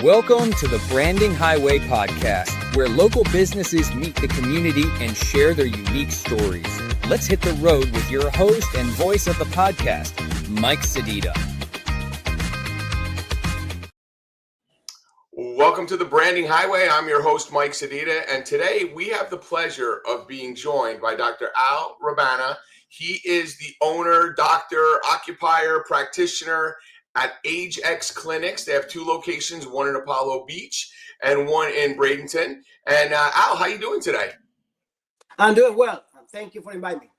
Welcome to the Branding Highway podcast, where local businesses meet the community and share their unique stories. Let's hit the road with your host and voice of the podcast, Mike Sedita. Welcome to the Branding Highway. I'm your host, Mike Sedita, and today we have the pleasure of being joined by Dr. Rabiana. He is the owner, doctor, occupier, practitioner at AgeX Clinics. They have two locations, one in Apollo Beach and one in Bradenton. And Al, how you doing today? I'm doing well. Thank you for inviting me.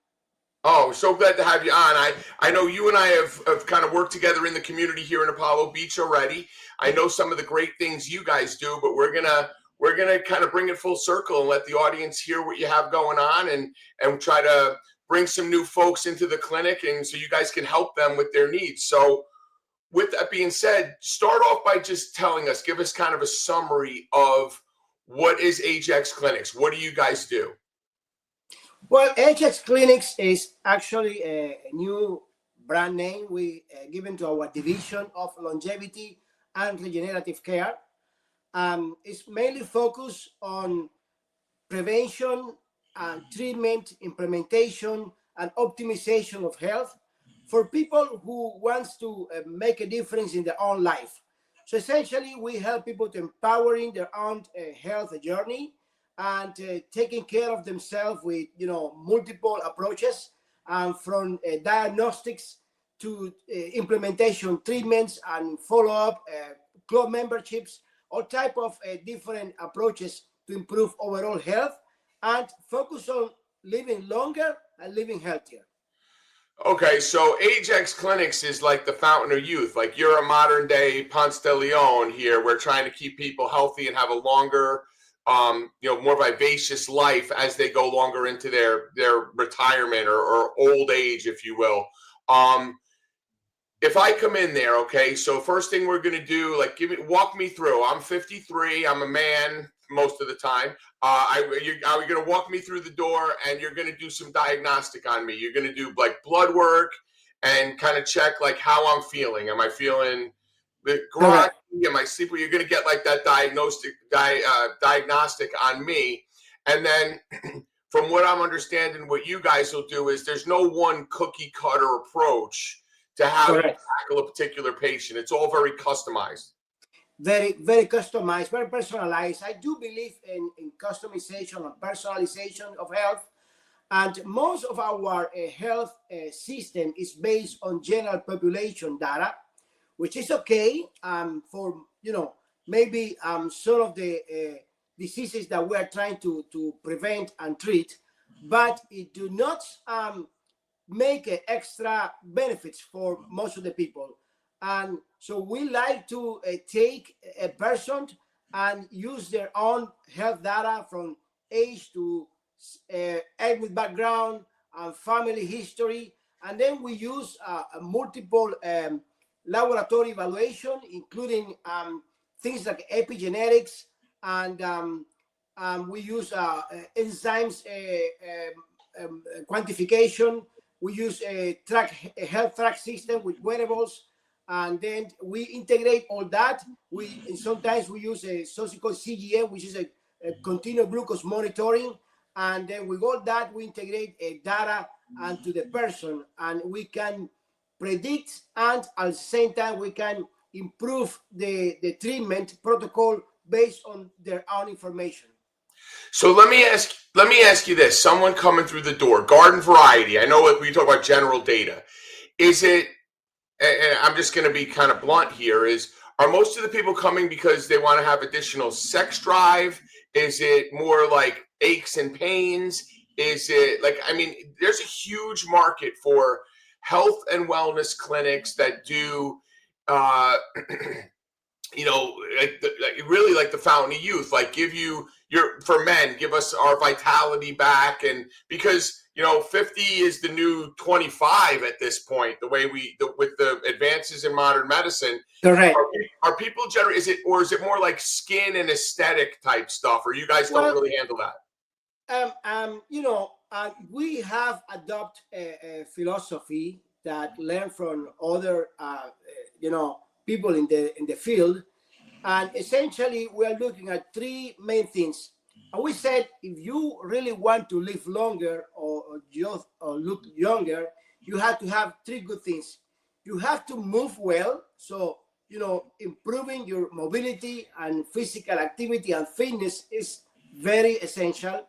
Oh, so glad to have you on. I know you and I have kind of worked together in the community here in Apollo Beach already. I know some of the great things you guys do, but we're gonna kind of bring it full circle and let the audience hear what you have going on and try to bring some new folks into the clinic and so you guys can help them with their needs. So with that being said, start off by just telling us, give us kind of a summary of what is AgeX Clinics. What do you guys do? Well, AgeX Clinics is actually a new brand name we given to our division of longevity and regenerative care. It's mainly focused on prevention and treatment, implementation, and optimization of health for people who wants to make a difference in their own life. So essentially, we help people to empowering their own health journey and taking care of themselves with multiple approaches, from diagnostics to implementation, treatments, and follow-up, club memberships, all type of different approaches to improve overall health and focus on living longer and living healthier. Okay, so AgeX Clinics is like the fountain of youth. Like you're a modern day Ponce de Leon here. We're trying to keep people healthy and have a longer, more vivacious life as they go longer into their retirement or old age, if you will. If I come in there, okay, so first thing we're going to do, walk me through. I'm 53. I'm a man most of the time. Are you going to walk me through the door and you're going to do some diagnostic on me? You're going to do like blood work and kind of check like how I'm feeling. Am I feeling groggy? Am I sleepy? You're going to get like that diagnostic on me. And then from what I'm understanding, what you guys will do is there's no one cookie cutter approach to how you tackle a particular patient. It's all very customized. Very, very customized, very personalized. I do believe in customization and personalization of health. And most of our health system is based on general population data, which is okay for, maybe some of the diseases that we are trying to prevent and treat, but it do not make extra benefits for most of the people. And so we like to take a person and use their own health data from age to ethnic background and family history. And then we use multiple laboratory evaluation, including things like epigenetics, and we use enzymes quantification. We use a health track system with wearables, and then we integrate all that. Sometimes we use something called CGM, which is a continuous glucose monitoring, and then with all that we integrate data onto the person, and we can predict, and at the same time we can improve the treatment protocol based on their own information. So let me ask you this: someone coming through the door, garden variety. I know we talk about general data. Is it? And I'm just going to be kind of blunt here. Are most of the people coming because they want to have additional sex drive? Is it more like aches and pains? Is it there's a huge market for health and wellness clinics that do, really like the fountain of youth, like for men, give us our vitality back. And because 50 is the new 25 at this point, with the advances in modern medicine. Correct. Are people generally, is it more like skin and aesthetic type stuff, or you guys don't really handle that? We have adopted a philosophy that learned from other people in the field, And essentially, we are looking at three main things. And we said if you really want to live longer or look younger, you have to have three good things. You have to move well. So, improving your mobility and physical activity and fitness is very essential.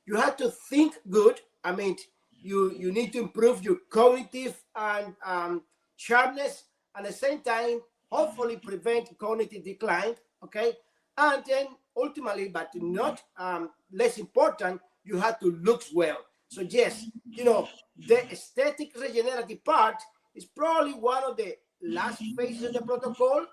You have to think good. I mean, you need to improve your cognitive and sharpness, at the same time, hopefully prevent cognitive decline. Okay, and then ultimately, but not less important, you have to look well. So yes, the aesthetic regenerative part is probably one of the last phases of the protocol,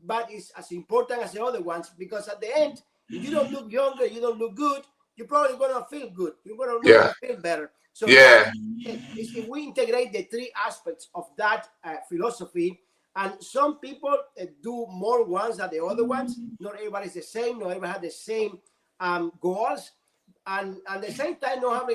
but it's as important as the other ones, because at the end, if you don't look younger, you don't look good, you're probably gonna feel good. You're gonna Yeah. feel better. So Yeah. if we integrate the three aspects of that philosophy, and some people do more ones than the other ones. Not everybody's the same. Not everybody has the same goals, and at the same time, not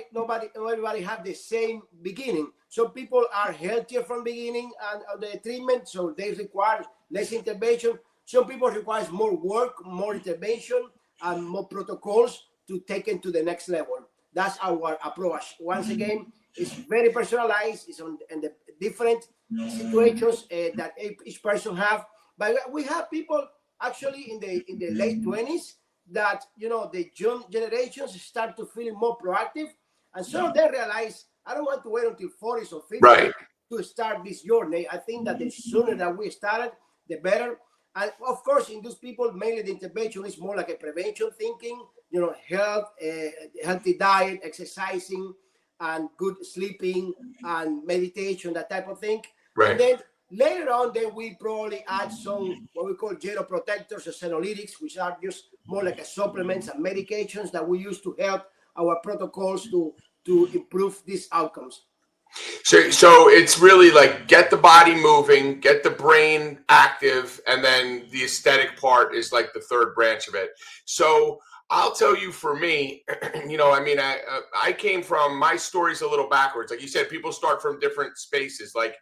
everybody have the same beginning. Some people are healthier from beginning and the treatment, so they require less intervention. Some people requires more work, more intervention, and more protocols to take it to the next level. That's our approach. Once again, it's very personalized. It's on the different situations that each person have. But we have people actually in the late 20s that the young generations start to feel more proactive, and so they realize I don't want to wait until 40s or 50s Right. to start this journey. I think that the sooner that we started, the better. And of course, in those people, mainly the intervention is more like a prevention thinking, health, healthy diet, exercising, and good sleeping and meditation, that type of thing. Right. And then later on, then we probably add some what we call genoprotectors or senolytics, which are just more like a supplements and medications that we use to help our protocols to improve these outcomes. So it's really like get the body moving, get the brain active, and then the aesthetic part is like the third branch of it. So I'll tell you, for me, I came from, my story's a little backwards. Like you said, people start from different spaces. Like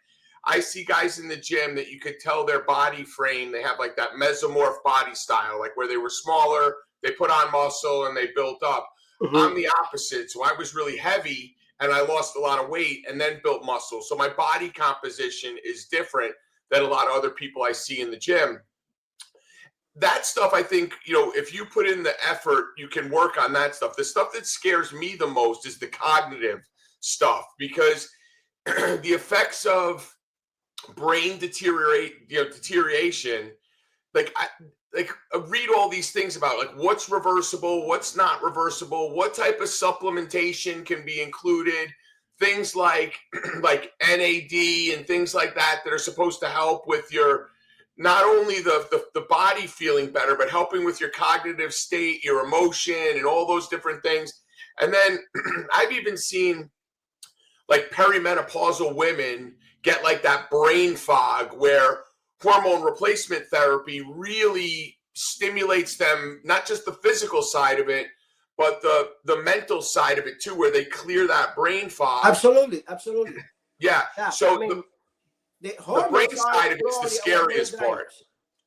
I see guys in the gym that you could tell their body frame, they have like that mesomorph body style, like where they were smaller, they put on muscle and they built up. Mm-hmm. I'm the opposite. So I was really heavy and I lost a lot of weight and then built muscle. So my body composition is different than a lot of other people I see in the gym. That stuff, I think, if you put in the effort, you can work on that stuff. The stuff that scares me the most is the cognitive stuff, because the effects of brain deterioration, I read all these things about like what's reversible, what's not reversible, what type of supplementation can be included, things like NAD and things like that are supposed to help with your, not only the body feeling better, but helping with your cognitive state, your emotion, and all those different things. And then I've even seen like perimenopausal women get like that brain fog where hormone replacement therapy really stimulates them, not just the physical side of it, but the mental side of it too, where they clear that brain fog. Absolutely. Yeah. So the brain side of it is the scariest part.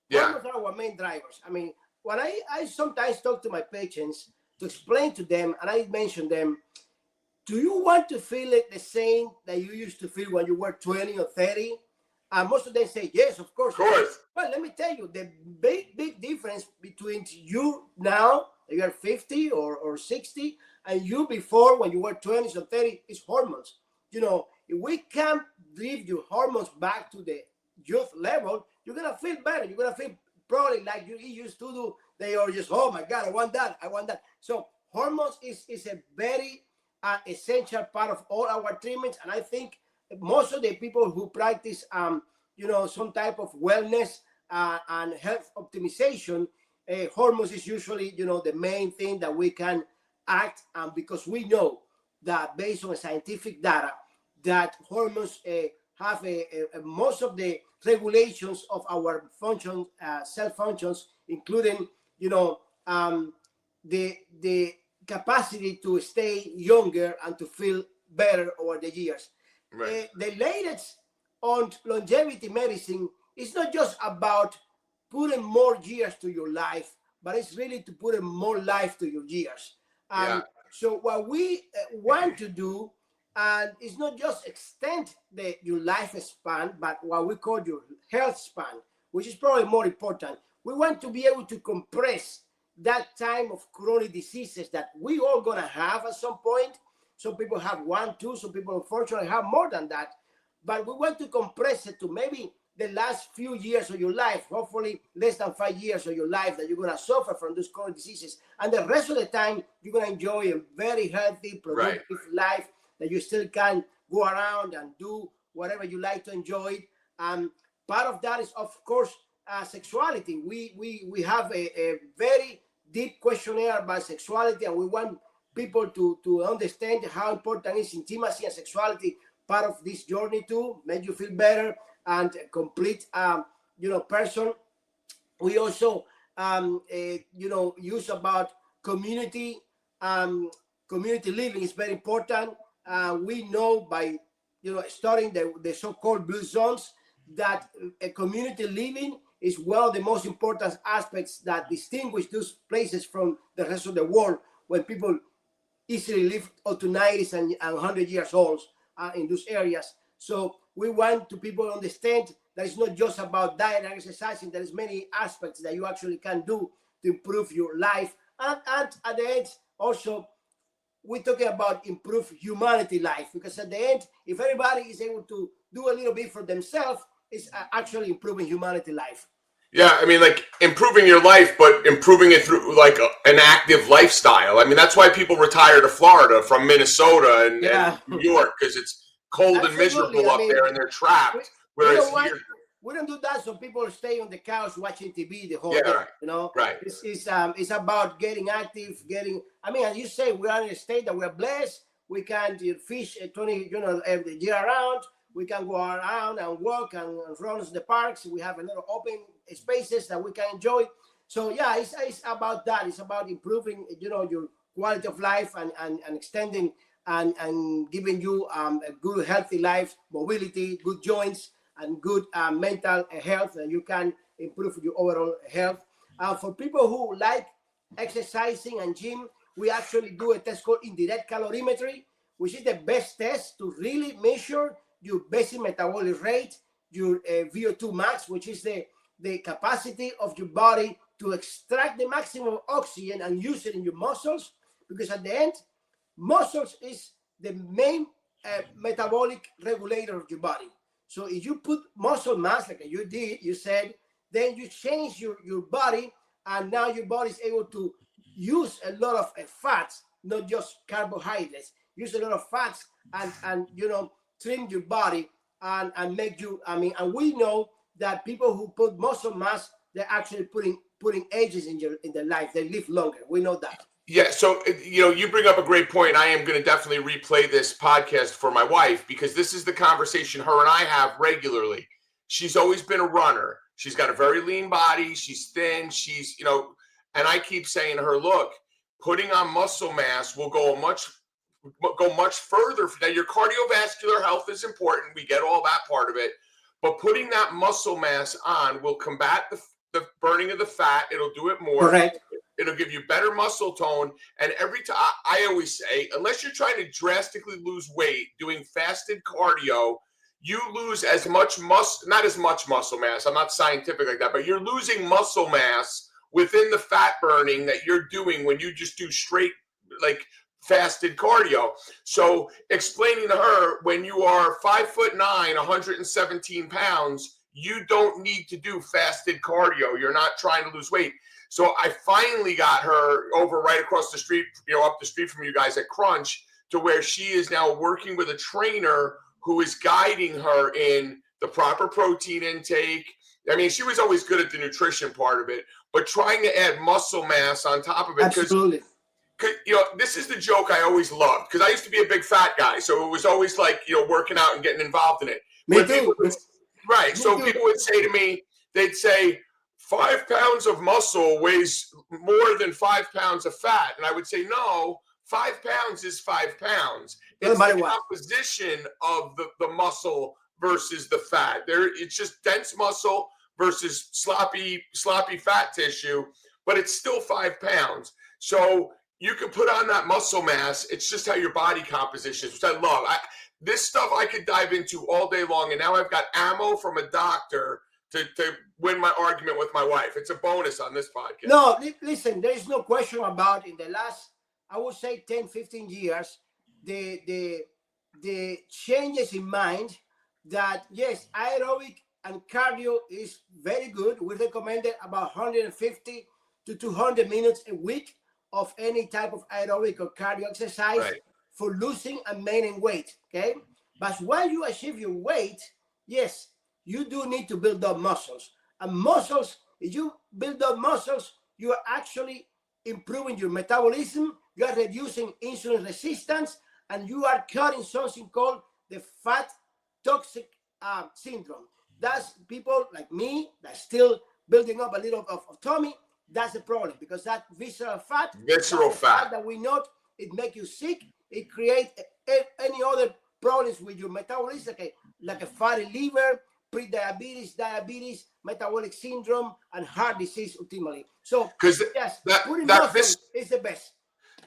Yeah. Hormones are our main drivers. I mean, when I sometimes talk to my patients to explain to them, and I mention them, do you want to feel it the same that you used to feel when you were 20 or 30? And most of them say, yes, of course. Of course. Well, let me tell you, the big difference between you now, you are 50 or 60, and you before when you were 20s or 30 is hormones. If we can drive your hormones back to the youth level, you're going to feel better. You're going to feel probably like you used to do. They are just, oh my God, I want that. So hormones is a very essential part of all our treatments. And I think most of the people who practice, some type of wellness and health optimization, hormones is usually, the main thing that we can act on, because we know that based on scientific data, that hormones have most of the regulations of our functions, cell functions, including, the capacity to stay younger and to feel better over the years. Right. The latest on longevity medicine is not just about putting more years to your life, but it's really to put more life to your years. Yeah. So what we want to do, and it's not just extend your lifespan, but what we call your health span, which is probably more important. We want to be able to compress that time of chronic diseases that we all gonna have at some point. Some people have one, two, some people unfortunately have more than that. But we want to compress it to maybe the last few years of your life, hopefully less than 5 years of your life that you're going to suffer from those chronic diseases. And the rest of the time, you're going to enjoy a very healthy, productive life that you still can go around and do whatever you like to enjoy. Part of that is, of course, sexuality. We have a very deep questionnaire about sexuality, and we want people to understand how important is intimacy and sexuality part of this journey to make you feel better and complete, person. We also, use about community. Community living is very important. We know by, studying the so-called blue zones that a community living is one of the most important aspects that distinguish those places from the rest of the world, when people easily live up to 90s and 100 years old in those areas. So we want to people understand that it's not just about diet and exercising. There is many aspects that you actually can do to improve your life. And at the end, also, we're talking about improve humanity life, because at the end, if everybody is able to do a little bit for themselves, it's actually improving humanity life. Yeah, I mean, like improving your life, but improving it through like an active lifestyle. I mean, that's why people retire to Florida from Minnesota and New York, because it's cold and miserable up there, and they're trapped. Whereas here, we don't do that, so people stay on the couch watching TV the whole day. Right. It's about getting active, I mean, as you say, we are in a state that we're blessed. We can fish 20, every year round. We can go around and walk and run in the parks. We have a lot of open spaces that we can enjoy. So yeah, it's about that. It's about improving, your quality of life and extending and giving you a good, healthy life, mobility, good joints, and good mental health, and you can improve your overall health. For people who like exercising and gym, we actually do a test called indirect calorimetry, which is the best test to really measure your basic metabolic rate, your VO2 max, which is the capacity of your body to extract the maximum oxygen and use it in your muscles. Because at the end, muscles is the main metabolic regulator of your body. So if you put muscle mass, like you did, you said, then you change your body, and now your body is able to use a lot of fats, not just carbohydrates. Use a lot of fats and trim your body and make you. I mean, and we know that people who put muscle mass, they're actually putting ages in their life. They live longer. We know that. Yeah, so you bring up a great point. I am going to definitely replay this podcast for my wife, because this is the conversation her and I have regularly. She's always been a runner. She's got a very lean body. She's thin. She's, and I keep saying to her, look, putting on muscle mass will go much further. Now, your cardiovascular health is important. We get all that part of it. But putting that muscle mass on will combat the burning of the fat. It'll do it more. Correct. It'll give you better muscle tone. And every time, I always say, unless you're trying to drastically lose weight doing fasted cardio, you lose as much not as much muscle mass. I'm not scientific like that, but you're losing muscle mass within the fat burning that you're doing when you just do straight, like, fasted cardio. So explaining to her, when you are 5'9", 117 pounds, you don't need to do fasted cardio. You're not trying to lose weight. So I finally got her over right across the street, up the street from you guys at Crunch, to where she is now working with a trainer who is guiding her in the proper protein intake. I mean, she was always good at the nutrition part of it, but trying to add muscle mass on top of it. Absolutely. This is the joke I always loved, because I used to be a big fat guy. So it was always like, working out and getting involved in it. Me too. Right. So people would say to me, they'd say, 5 pounds of muscle weighs more than 5 pounds of fat. And I would say, no, 5 pounds is 5 pounds. It's the composition of the muscle versus the fat. It's just dense muscle, versus sloppy fat tissue, but it's still 5 pounds. So you can put on that muscle mass. It's just how your body composition is, which I love. This stuff I could dive into all day long, and now I've got ammo from a doctor to win my argument with my wife. It's a bonus on this podcast. No, listen, there is no question about in the last, I would say 10, 15 years, the changes in mind that, yes, aerobic and cardio is very good. We recommended about 150 to 200 minutes a week of any type of aerobic or cardio exercise for losing and maintaining weight, okay? But when you achieve your weight, yes, you do need to build up muscles. And muscles, if you build up muscles, you are actually improving your metabolism, you are reducing insulin resistance, and you are cutting something called the fat toxic syndrome. That's people like me that still building up a little of tummy. That's the problem, because that visceral fat that we know, it makes you sick. It creates any other problems with your metabolism, like a fatty liver, pre-diabetes, diabetes, metabolic syndrome, and heart disease ultimately. So yes, putting muscle is the best.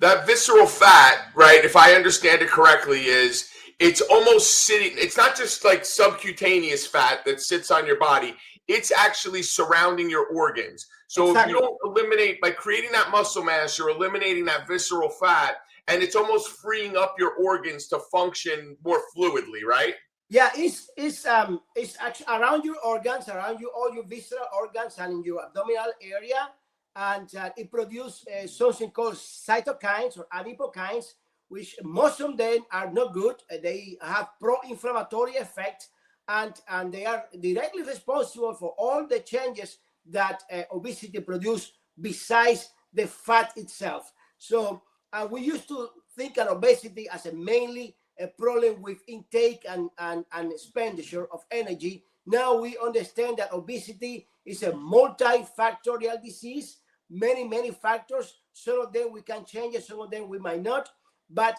That visceral fat, right, if I understand it correctly, is it's almost sitting, it's not just like subcutaneous fat that sits on your body, it's actually surrounding your organs. So if you don't eliminate, by creating that muscle mass, you're eliminating that visceral fat, and it's almost freeing up your organs to function more fluidly, right? Yeah, it's actually around your organs, around you, all your visceral organs, and in your abdominal area, and it produces something called cytokines or adipokines, which most of them are not good. They have pro-inflammatory effect, and they are directly responsible for all the changes that obesity produces besides the fat itself. So we used to think of obesity as mainly a problem with intake and expenditure of energy. Now we understand that obesity is a multifactorial disease, many factors. Some of them we can change it, some of them we might not. But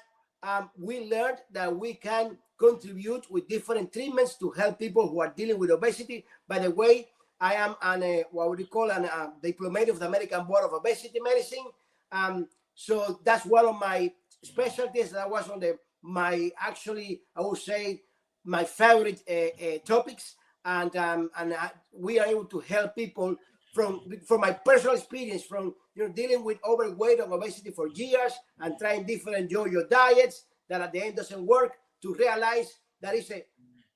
we learned that we can contribute with different treatments to help people who are dealing with obesity. By the way, I am what we call a diplomat of the American Board of Obesity Medicine. So that's one of my specialties. That was on I would say, my favorite topics. And we are able to help people from my personal experience, from dealing with overweight and obesity for years and trying different yo-yo diets that at the end doesn't work, to realize that it's a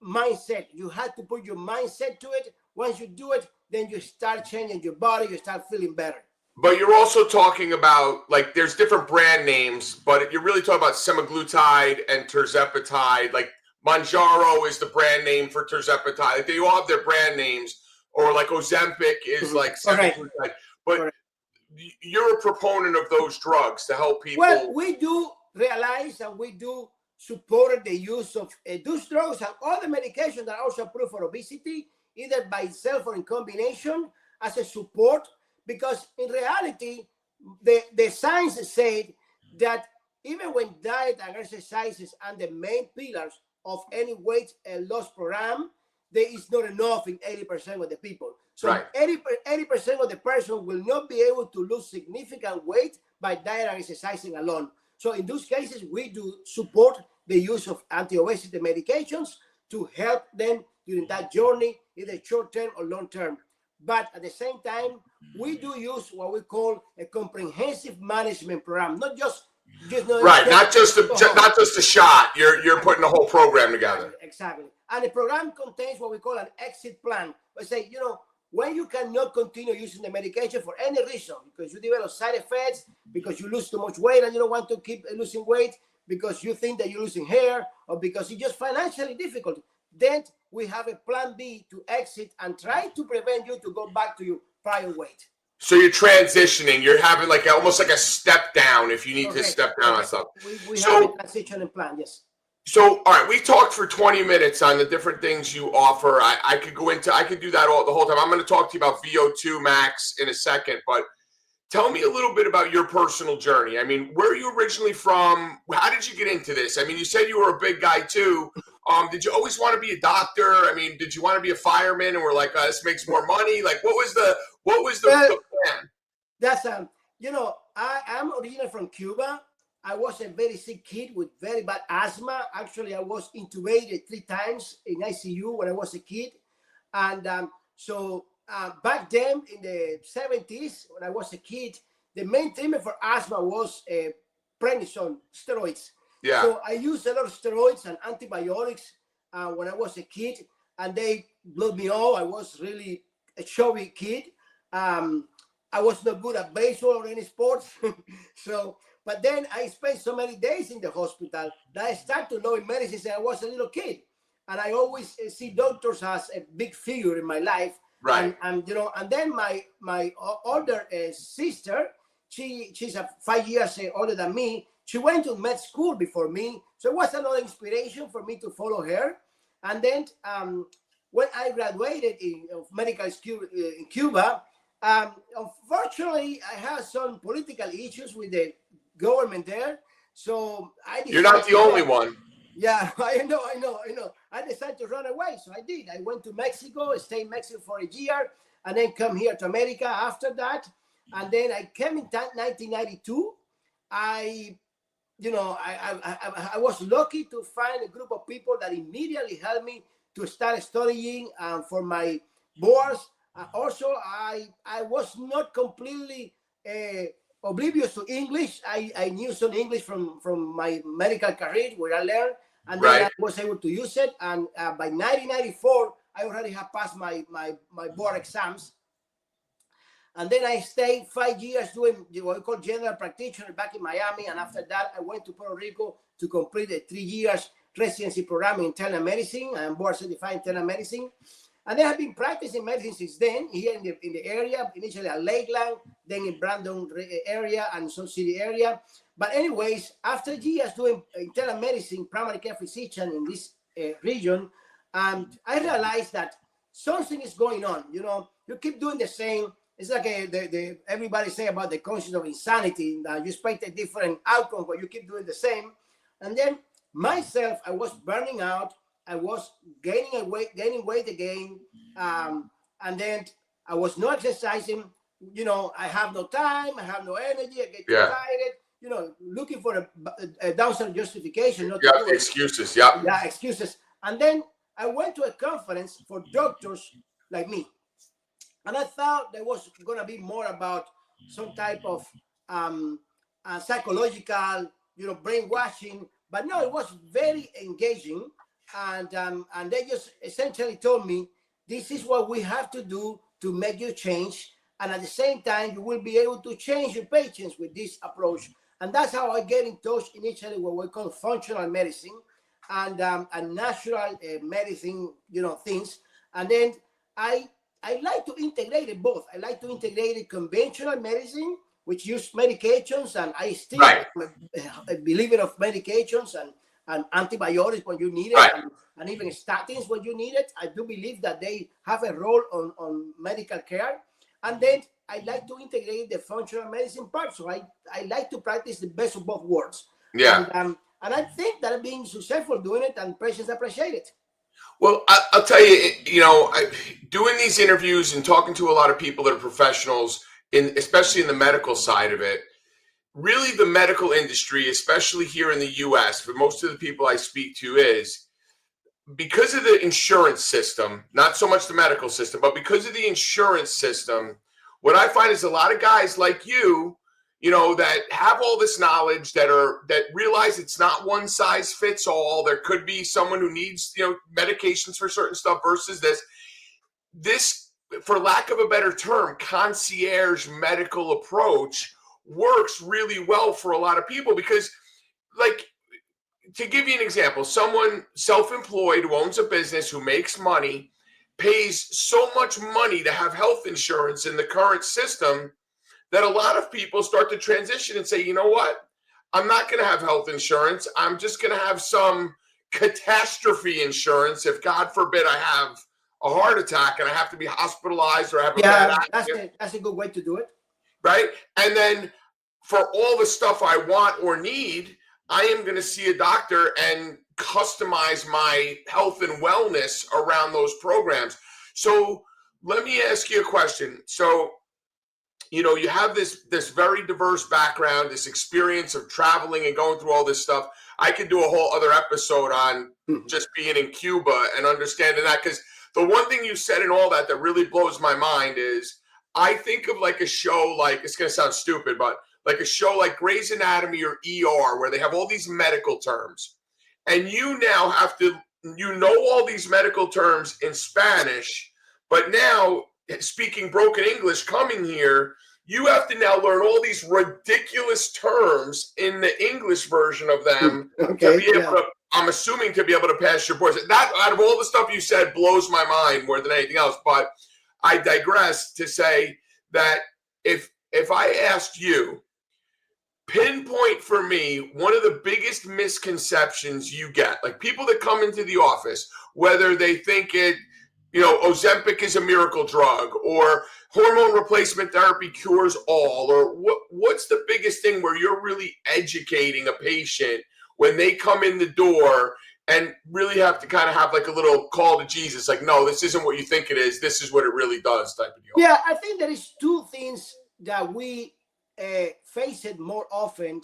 mindset. You have to put your mindset to it. Once you do it, then you start changing your body, you start feeling better. But you're also talking about, like, there's different brand names, but you're really talking about semaglutide and tirzepatide. Like, Mounjaro is the brand name for tirzepatide. Like, they all have their brand names, or like Ozempic is like semaglutide. But you're a proponent of those drugs to help people. Well, we do realize and we do support the use of those drugs and other medications that are also approved for obesity, either by itself or in combination as a support. Because in reality, the science said that even when diet and exercises are the main pillars of any weight loss program, there is not enough in 80% of the people. So 80% of the person will not be able to lose significant weight by diet and exercising alone. So in those cases, we do support the use of anti-obesity medications to help them during that journey, either short-term or long-term. But at the same time, we do use what we call a comprehensive management program, not just not just a shot. You're putting a whole program together. Exactly. And the program contains what we call an exit plan. We say, when you cannot continue using the medication for any reason, because you develop side effects, because you lose too much weight and you don't want to keep losing weight, because you think that you're losing hair, or because it's just financially difficult, then we have a plan B to exit and try to prevent you to go back to your prior weight. So you're transitioning. You're having almost like a step down if you need to step down on stuff. We have a transition plan, yes. So, all right, we talked for 20 minutes on the different things you offer. I could do that the whole time. I'm going to talk to you about VO2 max in a second, but Tell me a little bit about your personal journey. I mean, where are you originally from? How did you get into this? I mean, you said you were a big guy too. Did you always want to be a doctor? I mean, did you want to be a fireman and we're like, this makes more money? Like, what was the Well, plan? that's I'm originally from Cuba. I was a very sick kid with very bad asthma. Actually, I was intubated 3 times in ICU when I was a kid. And back then in the 70s, when I was a kid, the main treatment for asthma was prednisone, steroids. Yeah. So I used a lot of steroids and antibiotics when I was a kid, and they blew me off. I was really a chubby kid. I was not good at baseball or any sports. But then I spent so many days in the hospital that I started to know in medicine since I was a little kid. And I always see doctors as a big figure in my life. Right. And then my older sister, she's 5 years older than me. She went to med school before me. So it was another inspiration for me to follow her. And then when I graduated in medical school in Cuba, unfortunately, I had some political issues with the government there. So you're not the only one. Yeah, I know. I decided to run away, so I did. I went to Mexico, stayed in Mexico for a year, and then come here to America after that. And then I came in 1992. I was lucky to find a group of people that immediately helped me to start studying for my boards. Also, I was not completely oblivious to English. I knew some English from my medical career where I learned, and then I was able to use it. And by 1994, I already have passed my board exams. And then I stayed 5 years doing what we call general practitioner back in Miami. And after that, I went to Puerto Rico to complete a 3 years residency program in internal medicine. I am board certified in internal medicine. And I have been practicing medicine since then here in the area, initially at Lakeland, then in Brandon area and Sun City area. But anyways, after years doing internal medicine, primary care physician in this region, I realized that something is going on. You know, you keep doing the same. It's like everybody say about the concept of insanity. You expect a different outcome, but you keep doing the same. And then myself, I was burning out. I was gaining weight again, and then I was not exercising. You know, I have no time, I have no energy, I get tired. You know, looking for a downside justification. Not excuses. Yeah, excuses. And then I went to a conference for doctors like me, and I thought there was going to be more about some type of psychological, brainwashing. But no, it was very engaging. And they just essentially told me, this is what we have to do to make you change. And at the same time, you will be able to change your patients with this approach. And that's how I get in touch initially what we call functional medicine and natural medicine, things. And then I like to integrate it both. I like to integrate it conventional medicine, which use medications. And I still am a believer of medications and antibiotics when you need it, and even statins when you need it. I do believe that they have a role on medical care. And then I like to integrate the functional medicine part. So I like to practice the best of both worlds. Yeah. And I think that I'm being successful doing it, and patients appreciate it. Well, I'll tell you, doing these interviews and talking to a lot of people that are professionals, especially in the medical side of it, really the medical industry, especially here in the US, for most of the people I speak to, is because of the insurance system, not so much the medical system, but because of the insurance system, what I find is a lot of guys like you, that have all this knowledge that realize it's not one size fits all. There could be someone who needs, medications for certain stuff versus this, for lack of a better term, concierge medical approach works really well for a lot of people because, like, to give you an example, someone self-employed who owns a business, who makes money, pays so much money to have health insurance in the current system that a lot of people start to transition and say, you know what? I'm not going to have health insurance. I'm just going to have some catastrophe insurance if, God forbid, I have a heart attack and I have to be hospitalized or have a bad accident. That's a good way to do it. right? And then for all the stuff I want or need, I am going to see a doctor and customize my health and wellness around those programs. So let me ask you a question. So, you have this very diverse background, this experience of traveling and going through all this stuff. I could do a whole other episode on just being in Cuba and understanding that, because the one thing you said and all that really blows my mind is I think of like a show, like, it's going to sound stupid, but like a show like Grey's Anatomy or ER, where they have all these medical terms, and you now have to, all these medical terms in Spanish, but now speaking broken English coming here, you have to now learn all these ridiculous terms in the English version of them to be able to, I'm assuming, to be able to pass your boards. That, out of all the stuff you said, blows my mind more than anything else. But I digress to say that if I asked you, pinpoint for me one of the biggest misconceptions you get, like people that come into the office, whether they think Ozempic is a miracle drug, or hormone replacement therapy cures all, or what's the biggest thing where you're really educating a patient when they come in the door and really have to kind of have like a little call to Jesus, like, no, this isn't what you think it is, this is what it really does, type of deal? Yeah, I think there is two things that we face it more often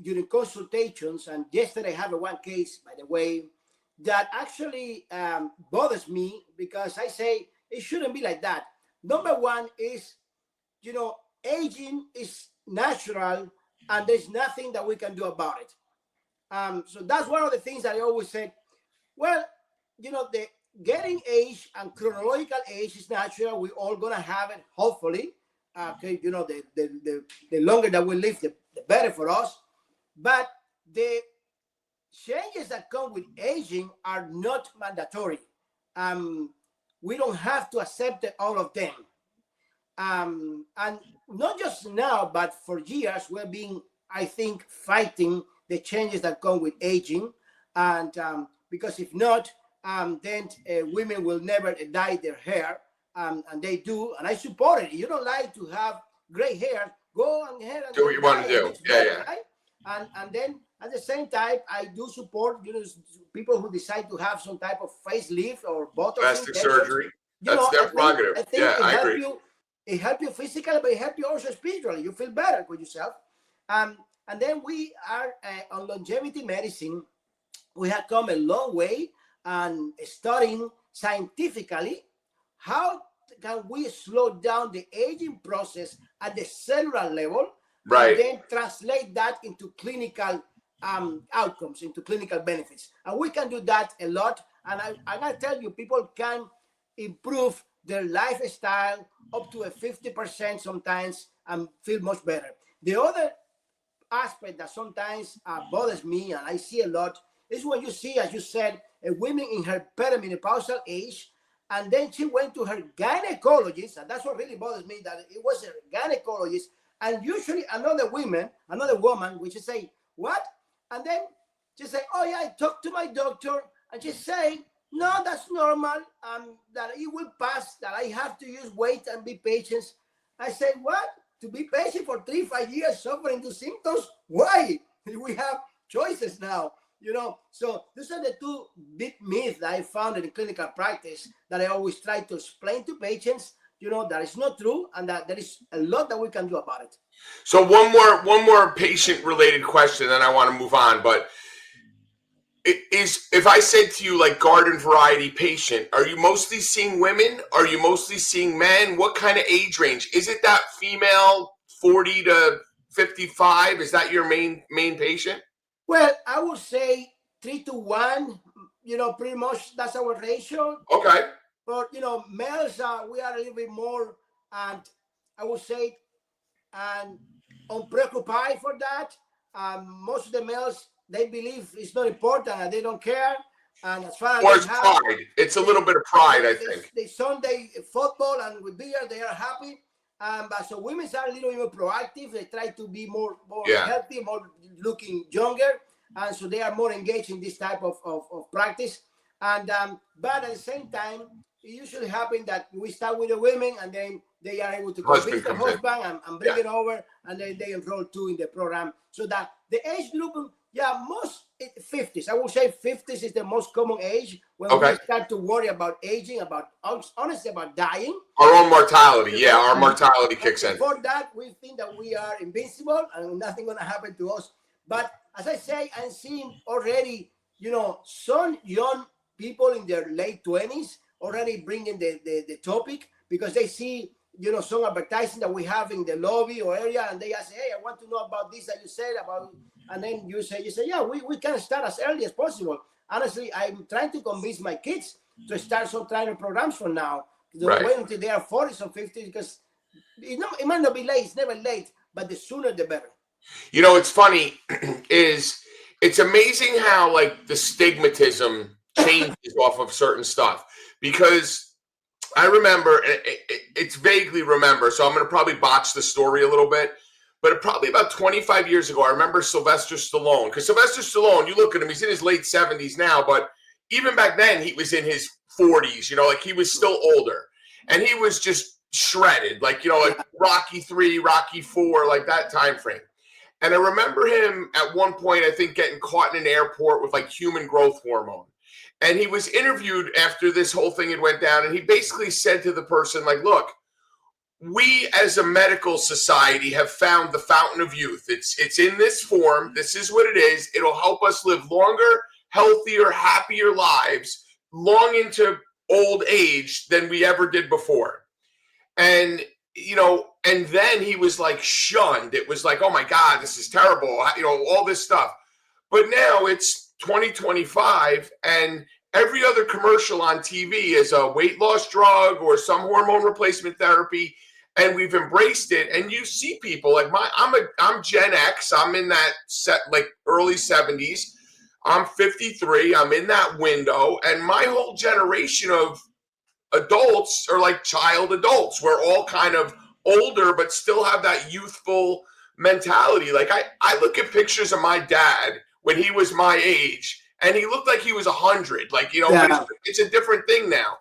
during consultations. And yesterday I have one case, by the way, that actually bothers me, because I say it shouldn't be like that. Number one is, aging is natural and there's nothing that we can do about it. So that's one of the things that I always said. Well, the getting age and chronological age is natural. We're all gonna have it, hopefully. Okay, the longer that we live, the better for us. But the changes that come with aging are not mandatory. We don't have to accept all of them. And not just now, but for years, we've been, I think, fighting the changes that come with aging. And because if not, then women will never dye their hair. And they do, and I support it. You don't like to have gray hair, go ahead and do what you want to do. Yeah. Right? And then at the same time, I do support people who decide to have some type of facelift or botox plastic surgery. That's their prerogative. I think I agree. It helps you physically, but it helps you also spiritually. You feel better with yourself. And then we are on longevity medicine. We have come a long way and studying scientifically how can we slow down the aging process at the cellular level, right, and then translate that into clinical outcomes, into clinical benefits. And we can do that a lot. And I gotta tell you, people can improve their lifestyle up to a 50% sometimes and feel much better. The other aspect that sometimes bothers me, and I see a lot, is when you see, as you said, a woman in her perimenopausal age, and then she went to her gynecologist, and that's what really bothers me, that it was a gynecologist, and usually another woman, which is say, what? And then she say, oh yeah, I talked to my doctor, and she say, no, that's normal, that it will pass, that I have to use weight and be patient. I said, what? To be patient for 3-5 years suffering the symptoms? Why? We have choices now. So these are the two big myths that I found in clinical practice that I always try to explain to patients, that is not true, and that there is a lot that we can do about it. So one more patient related question, then I want to move on. But if I said to you, like, garden variety patient, are you mostly seeing women? Are you mostly seeing men? What kind of age range? Is it that female 40 to 55? Is that your main patient? Well, I would say 3-to-1, pretty much that's our ratio. Okay. But, males, we are a little bit more, and I would say, unpreoccupied for that. Most of the males, they believe it's not important and they don't care. And as far as pride. It's a little bit of pride, I think. They Sunday football and with beer, they are happy. But so women are a little bit more proactive. They try to be more healthy, more looking younger, and so they are more engaged in this type of practice. And but at the same time, it usually happens that we start with the women, and then they are able to Husband convince the comes in. husband and bring it over, and then they enroll too in the program. So that the age group, most 50s. I would say 50s is the most common age when we start to worry about aging, about honestly about dying. Our own mortality, our mortality kicks in. Before that, we think that we are invincible and nothing gonna happen to us. But as I say, I'm seeing already, some young people in their late 20s already bringing the topic because they see, some advertising that we have in the lobby or area, and they ask, hey, I want to know about this that you said about, and then you say, yeah, we can start as early as possible. Honestly, I'm trying to convince my kids to start some training programs from now. Don't wait until they are 40s or 50s because it might not be late. It's never late, but the sooner the better. It's funny is it's amazing how like the stigmatism changes off of certain stuff, because I remember, it's vaguely remember, so I'm going to probably botch the story a little bit, but probably about 25 years ago, I remember Sylvester Stallone, because Sylvester Stallone, you look at him, he's in his late 70s now, but even back then he was in his 40s, like he was still older, and he was just shredded, like, like Rocky 3, Rocky 4, like that time frame. And I remember him at one point, I think, getting caught in an airport with like human growth hormone. And he was interviewed after this whole thing had went down. And he basically said to the person, like, look, we as a medical society have found the fountain of youth. It's in this form. This is what it is. It'll help us live longer, healthier, happier lives long into old age than we ever did before. And and then he was like shunned. It was like, oh my God, this is terrible. All this stuff. But now it's 2025 and every other commercial on TV is a weight loss drug or some hormone replacement therapy. And we've embraced it. And you see people like I'm Gen X. I'm in that early 70s. I'm 53. I'm in that window. And my whole generation of adults are like child adults. We're all kind of older, but still have that youthful mentality. Like I look at pictures of my dad when he was my age, and he looked like he was 100. Like, it's a different thing now.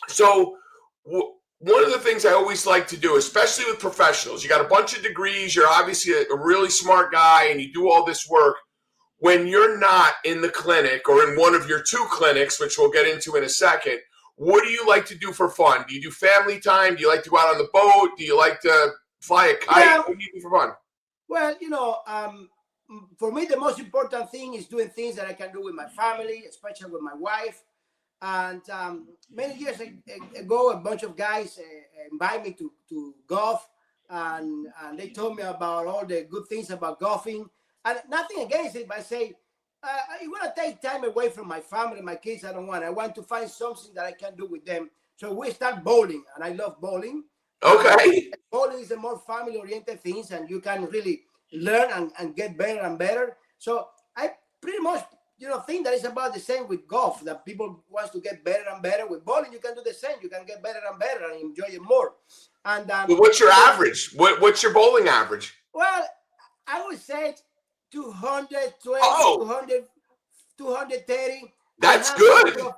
So one of the things I always like to do, especially with professionals, you got a bunch of degrees, you're obviously a really smart guy, and you do all this work. When you're not in the clinic or in one of your 2 clinics, which we'll get into in a second, what do you like to do for fun? Do you do family time? Do you like to go out on the boat? Do you like to fly a kite? What do you do for fun? Well, for me, the most important thing is doing things that I can do with my family, especially with my wife. And many years ago, a bunch of guys invited me to golf, and they told me about all the good things about golfing. And nothing against it, but I say, I want to take time away from my family, my kids. I don't want. I want to find something that I can do with them. So we start bowling, and I love bowling. Okay. Bowling is a more family-oriented thing, and you can really learn and get better and better. So I pretty much, think that it's about the same with golf, that people want to get better and better. With bowling, you can do the same. You can get better and better and enjoy it more. And well, what's your average? What's your bowling average? Well, I would say 220, 230. That's good.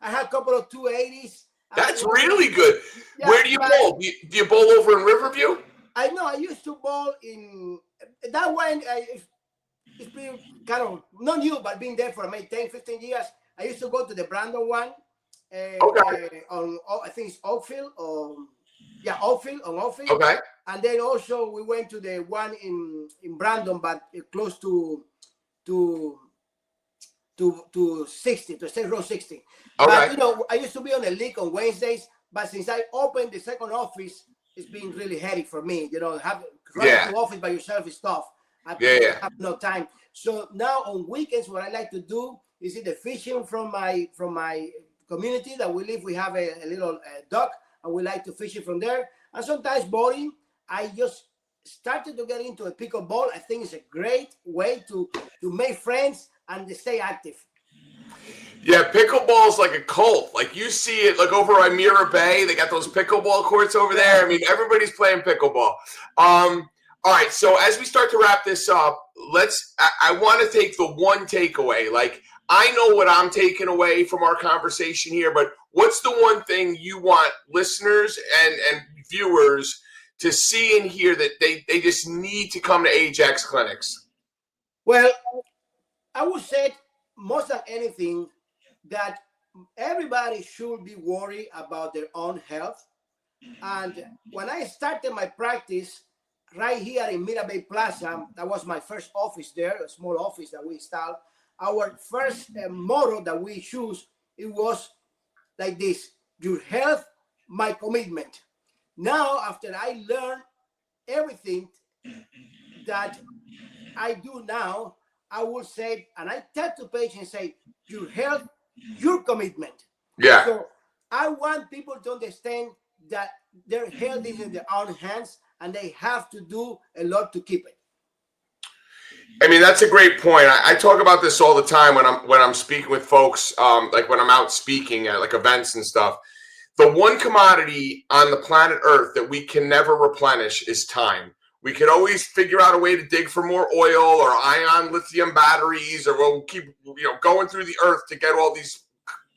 I had a couple of 280s. That's really good. Yeah, where do you bowl? Do you bowl over in Riverview? I know. I used to bowl in that one. It's been kind of not new, but been there for maybe 10, 15 years. I used to go to the Brandon one. On I think it's Oakfield. Oakfield on Oakfield. Okay. And then also we went to the one in Brandon, but close to 60, to State Road 60. Okay. But I used to be on the league on Wednesdays, but since I opened the second office, it's been really headache for me. Running to office by yourself is tough. I have no time. So now on weekends, what I like to do is either fishing from my community that we live. We have a little dock, and we like to fish it from there. And sometimes bowling. I just started to get into a pickleball. I think it's a great way to make friends and to stay active. Yeah, pickleball is like a cult. Like you see it like over on Mira Bay. They got those pickleball courts over there. I mean, everybody's playing pickleball. All right, so as we start to wrap this up, I want to take the one takeaway. Like I know what I'm taking away from our conversation here, but what's the one thing you want listeners and viewers to see and hear that they just need to come to Ajax clinics? Well, I would say more than anything that everybody should be worried about their own health. And when I started my practice right here in Mirabay Plaza, that was my first office there, a small office that we installed. Our first motto that we choose, it was like this: your health, my commitment. Now, after I learned everything that I do now, I will say, and I tell to patients, say, your health, your commitment. Yeah. So I want people to understand that their health is in their own hands and they have to do a lot to keep it. I mean, that's a great point. I talk about this all the time when I'm speaking with folks, like when I'm out speaking at like events and stuff. The one commodity on the planet Earth that we can never replenish is time. We can always figure out a way to dig for more oil or ion lithium batteries, or we'll keep going through the earth to get all these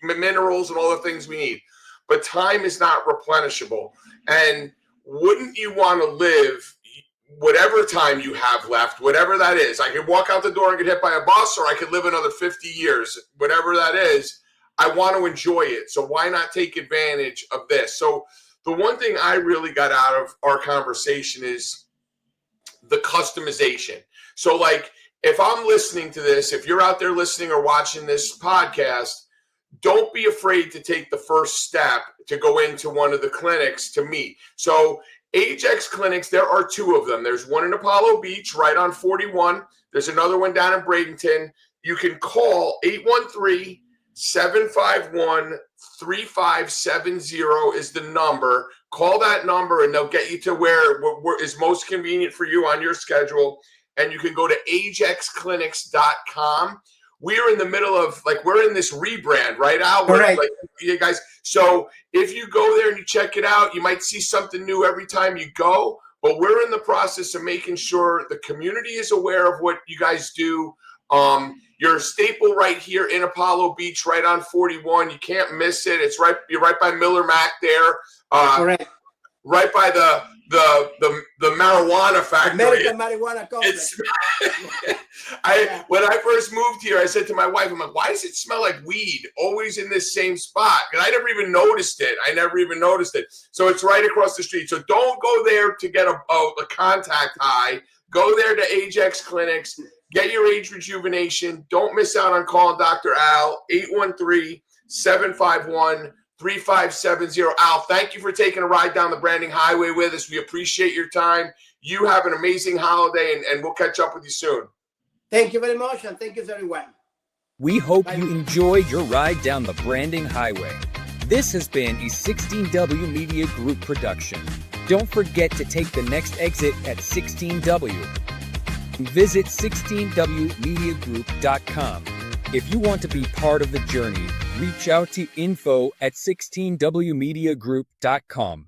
minerals and all the things we need. But time is not replenishable. And wouldn't you want to live whatever time you have left, whatever that is? I could walk out the door and get hit by a bus, or I could live another 50 years, whatever that is. I want to enjoy it. So why not take advantage of this? So the one thing I really got out of our conversation is the customization. So like, if I'm listening to this, if you're out there listening or watching this podcast, don't be afraid to take the first step to go into one of the clinics to meet. So Ajax clinics, there are two of them. There's one in Apollo Beach, right on 41. There's another one down in Bradenton. You can call 813-751-3570 is the number. Call that number and they'll get you to where is most convenient for you on your schedule. And you can go to ajaxclinics.com. We're in the middle of, like, we're in this rebrand, right, Al? Right. Like, you guys. So if you go there and you check it out, you might see something new every time you go. But we're in the process of making sure the community is aware of what you guys do. You're a staple right here in Apollo Beach, right on 41. You can't miss it. It's right. You're right by Miller Mac there. Correct. Right by the marijuana factory. American marijuana complex. When I first moved here, I said to my wife, I'm like, why does it smell like weed always in this same spot? And I never even noticed it. So it's right across the street. So don't go there to get a contact high. Go there to Ajax Clinics. Get your age rejuvenation. Don't miss out on calling Dr. Al, 813-751-3570. Al, thank you for taking a ride down the branding highway with us. We appreciate your time. You have an amazing holiday, and we'll catch up with you soon. Thank you very much, and thank you to everyone. We hope you enjoyed your ride down the branding highway. This has been a 16W Media Group production. Don't forget to take the next exit at 16W. Visit 16wmediagroup.com. If you want to be part of the journey, reach out to info@16wmediagroup.com.